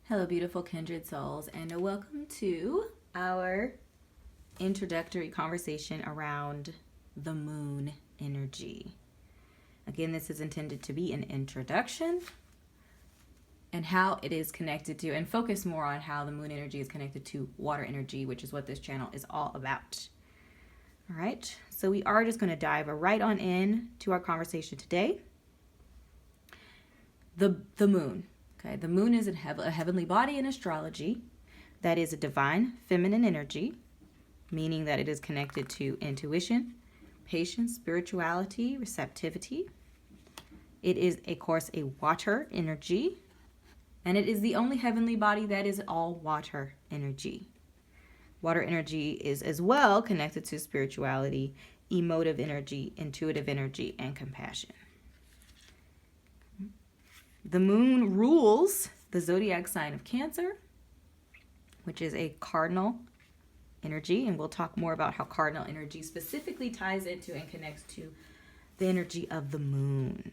Hello, beautiful kindred souls, and welcome to our introductory conversation around the moon energy. Again, this is intended to be an introduction and how it is connected to, and focus more on how the moon energy is connected to water energy, which is what this channel is all about. All right, so we are just going to dive right on in to our conversation today. The moon. Okay, the moon is a heavenly body in astrology that is a divine feminine energy, meaning that it is connected to intuition, patience, spirituality, receptivity. It is, of course, a water energy, and it is the only heavenly body that is all water energy. Water energy is as well connected to spirituality, emotive energy, intuitive energy, and compassion. The moon rules the zodiac sign of Cancer, which is a cardinal energy, and we'll talk more about how cardinal energy specifically ties into and connects to the energy of the moon.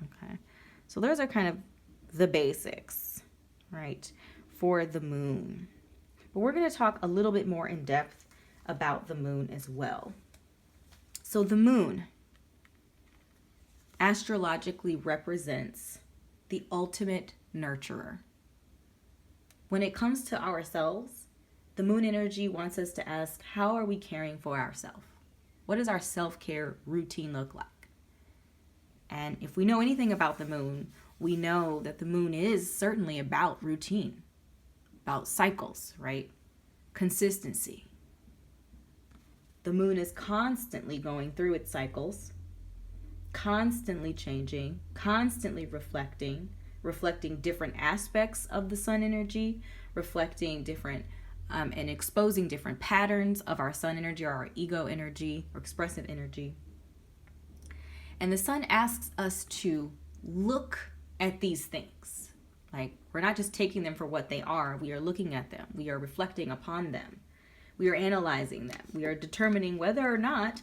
Okay, so those are kind of the basics, right, for the moon. But we're going to talk a little bit more in depth about the moon as well. So the moon astrologically represents the ultimate nurturer. When it comes to ourselves, the moon energy wants us to ask, how are we caring for ourselves? What does our self-care routine look like? And if we know anything about the moon, we know that the moon is certainly about routine, about cycles, right? Consistency. The moon is constantly going through its cycles, constantly changing, constantly reflecting different aspects of the sun energy, reflecting different and exposing different patterns of our sun energy or our ego energy or expressive energy. And the sun asks us to look at these things. Like, we're not just taking them for what they are, we are looking at them, we are reflecting upon them, we are analyzing them, we are determining whether or not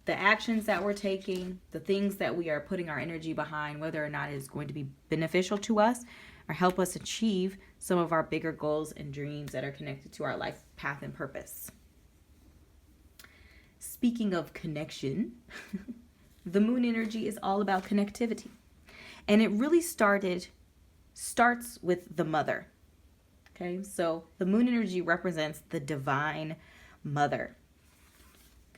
the actions that we're taking, the things that we are putting our energy behind, whether or not it is going to be beneficial to us or help us achieve some of our bigger goals and dreams that are connected to our life path and purpose. Speaking of connection, the moon energy is all about connectivity. And it really starts with the mother. Okay, so the moon energy represents the divine mother.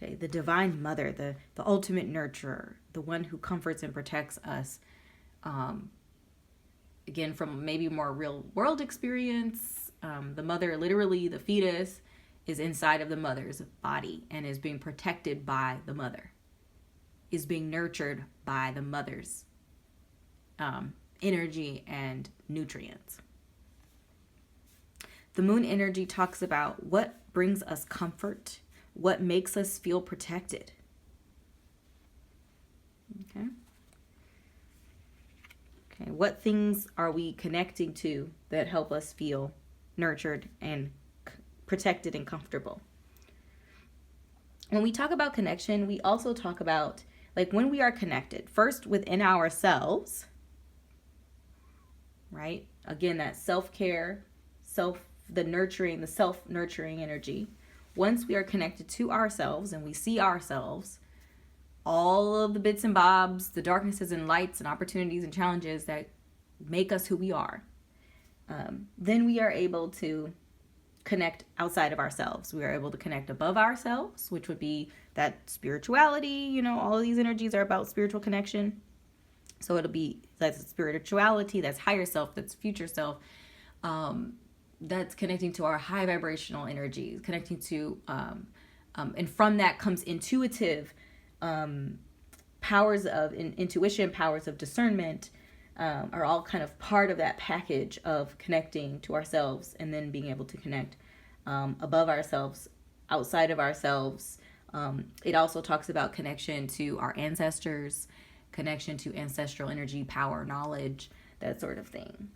Okay, the divine mother, the ultimate nurturer, the one who comforts and protects us, again, from maybe more real world experience. The mother, literally the fetus, is inside of the mother's body and is being protected by the mother, is being nurtured by the mother's energy and nutrients. The moon energy talks about what brings us comfort, what makes us feel protected. Okay, what things are we connecting to that help us feel nurtured and protected and comfortable? When we talk about connection, we also talk about, like, when we are connected, first within ourselves, right? Again, that self-care, the self-nurturing energy. Once we are connected to ourselves and we see ourselves, all of the bits and bobs, the darknesses and lights and opportunities and challenges that make us who we are, then we are able to connect outside of ourselves. We are able to connect above ourselves, which would be that spirituality. All of these energies are about spiritual connection. So it'll be that's spirituality, that's higher self, that's future self, that's connecting to our high vibrational energies, connecting to, and from that comes intuitive powers of intuition, powers of discernment, are all kind of part of that package of connecting to ourselves and then being able to connect above ourselves, outside of ourselves. It also talks about connection to our ancestors, connection to ancestral energy, power, knowledge, that sort of thing.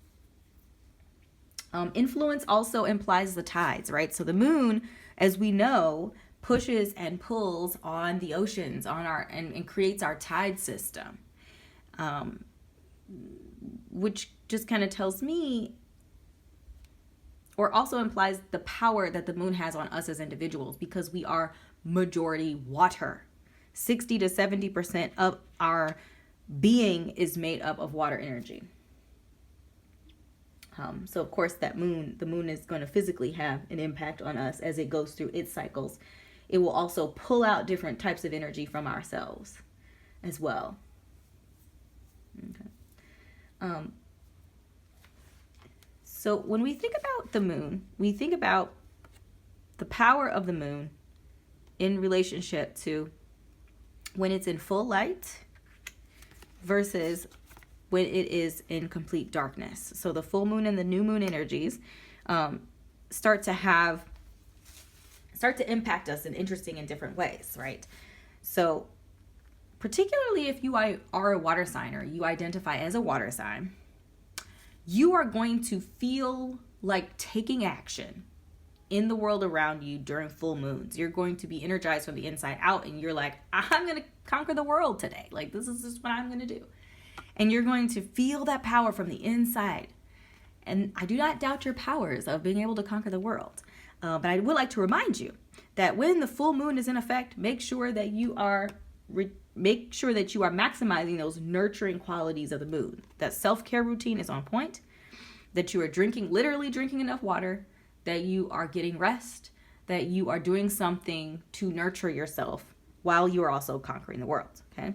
Influence also implies the tides, right? So the moon, as we know, pushes and pulls on the oceans, on our and creates our tide system. which just kind of tells me, or also implies the power that the moon has on us as individuals, because we are majority water. 60 to 70% of our being is made up of water energy. So of course the moon is going to physically have an impact on us as it goes through its cycles. It will also pull out different types of energy from ourselves as well. Okay. So when we think about the moon, we think about the power of the moon in relationship to when it's in full light versus when it is in complete darkness. So the full moon and the new moon energies start to impact us in interesting and different ways, right? So particularly if you are a water sign, or you identify as a water sign, you are going to feel like taking action in the world around you during full moons. You're going to be energized from the inside out, and you're like, I'm going to conquer the world today. Like, this is just what I'm going to do. And you're going to feel that power from the inside. And I do not doubt your powers of being able to conquer the world. But I would like to remind you that when the full moon is in effect, make sure that you are maximizing those nurturing qualities of the moon. That self-care routine is on point, that you are literally drinking enough water, that you are getting rest, that you are doing something to nurture yourself while you are also conquering the world, okay?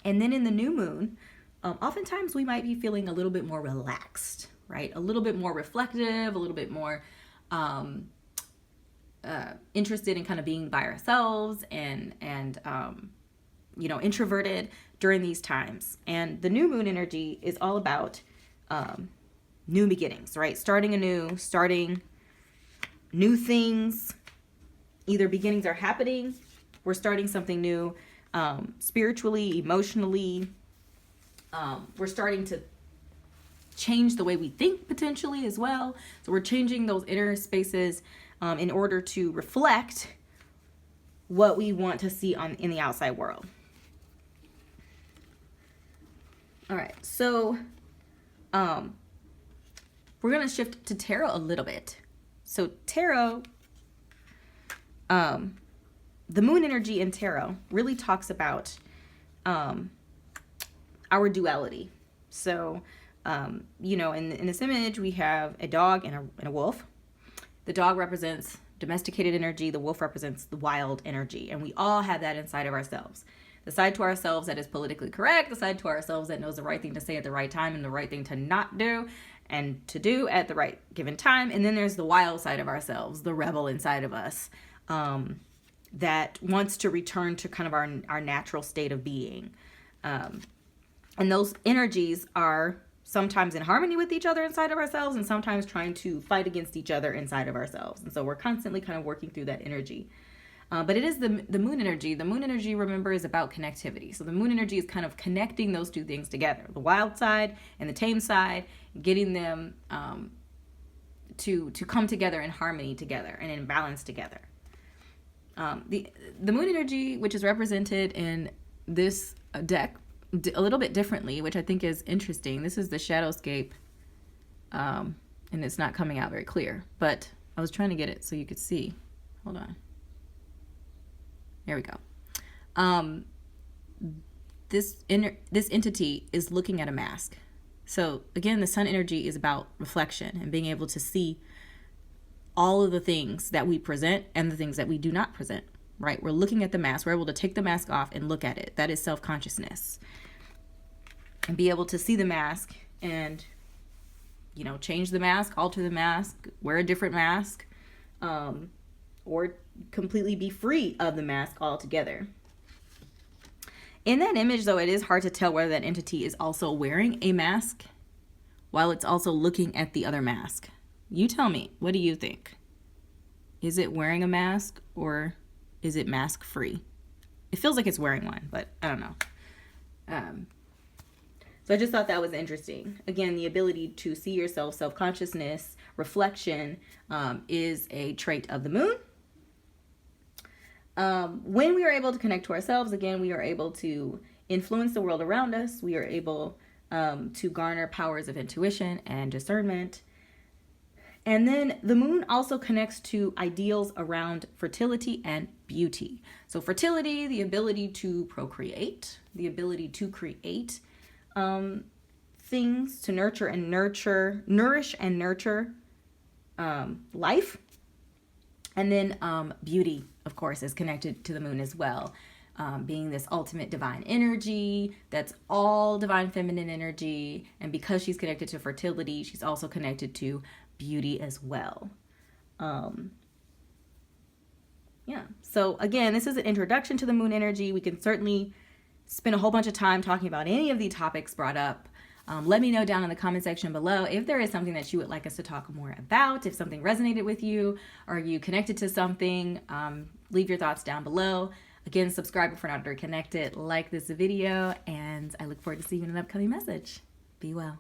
And then in the new moon, oftentimes we might be feeling a little bit more relaxed, right? A little bit more reflective, a little bit more interested in kind of being by ourselves and introverted during these times. And the new moon energy is all about new beginnings, right? Starting new things. Either beginnings are happening, we're starting something new, spiritually, emotionally. We're starting to change the way we think potentially as well. So we're changing those inner spaces in order to reflect what we want to see in the outside world. All right, so we're going to shift to tarot a little bit. So tarot, the moon energy in tarot really talks about our duality. So, in this image, we have a dog and a wolf. The dog represents domesticated energy. The wolf represents the wild energy. And we all have that inside of ourselves. The side to ourselves that is politically correct, the side to ourselves that knows the right thing to say at the right time and the right thing to not do and to do at the right given time. And then there's the wild side of ourselves, the rebel inside of us, that wants to return to kind of our natural state of being. And those energies are sometimes in harmony with each other inside of ourselves and sometimes trying to fight against each other inside of ourselves. And so we're constantly kind of working through that energy. But it is the moon energy. The moon energy, remember, is about connectivity. So the moon energy is kind of connecting those two things together, the wild side and the tame side, getting them to come together in harmony together and in balance together. The moon energy, which is represented in this deck a little bit differently, which I think is interesting. This is the Shadowscape, and it's not coming out very clear, but I was trying to get it so you could see. Hold on. There we go. This entity is looking at a mask. So again, the sun energy is about reflection and being able to see all of the things that we present and the things that we do not present, right? We're looking at the mask. We're able to take the mask off and look at it. That is self-consciousness. And be able to see the mask and, change the mask, alter the mask, wear a different mask, or completely be free of the mask altogether. In that image, though, it is hard to tell whether that entity is also wearing a mask while it's also looking at the other mask. You tell me, what do you think? Is it wearing a mask or is it mask free? It feels like it's wearing one, but I don't know. So I just thought that was interesting. Again, the ability to see yourself, self-consciousness, reflection is a trait of the moon. When we are able to connect to ourselves, again, we are able to influence the world around us. We are able to garner powers of intuition and discernment. And then the moon also connects to ideals around fertility and beauty. So fertility, the ability to procreate, the ability to create things, to nourish and nurture life. And then beauty, of course, is connected to the moon as well. Being this ultimate divine energy, that's all divine feminine energy. And because she's connected to fertility, she's also connected to beauty as well. So again, this is an introduction to the moon energy. We can certainly spend a whole bunch of time talking about any of the topics brought up. Let me know down in the comment section below if there is something that you would like us to talk more about, if something resonated with you, or you connected to something. Leave your thoughts down below. Again, subscribe if we're not already connected, like this video, and I look forward to seeing you in an upcoming message. Be well.